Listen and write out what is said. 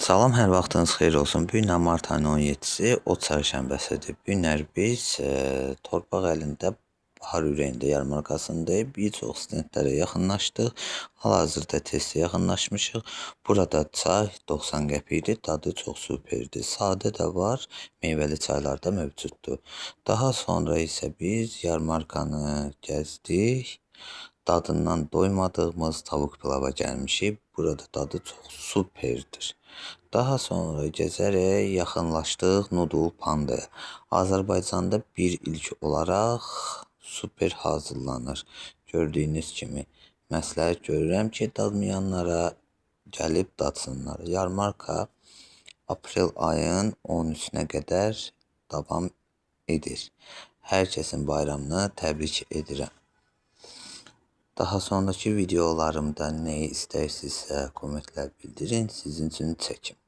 Salam, hər vaxtınız xeyir olsun. Bu gün mart ayının 17-si, o çərşənbəsidir. Bu günlər biz torpaq əlində bahar ürəyində yarmarkasındayıq. Bir çox stendlərə yaxınlaşdıq. Hal-hazırda testə yaxınlaşmışıq. Burada çay 90 qəpikdir, dadı çox superdir. Sadə də var, meyvəli çaylar da mövcuddur. Daha sonra isə biz yarmarkanı gəzdik. Dadından doymadığımız tavuk pilava gəlmişik. Burada dadı çox superdir. Daha sonra gəzərək yaxınlaşdıq Noodle Pandaya. Azərbaycanda bir ilk olaraq super hazırlanır. Gördüyünüz kimi məsləhət görürəm ki, dadmayanlara gəlib dadsınlar. Yarmarka aprel ayın 13-nə qədər davam edir. Hər kəsin bayramını təbrik edirəm. Daha sonraki videolarımda nəyi istəyirsinizsə kommentlər bildirin, sizin üçün çəkim.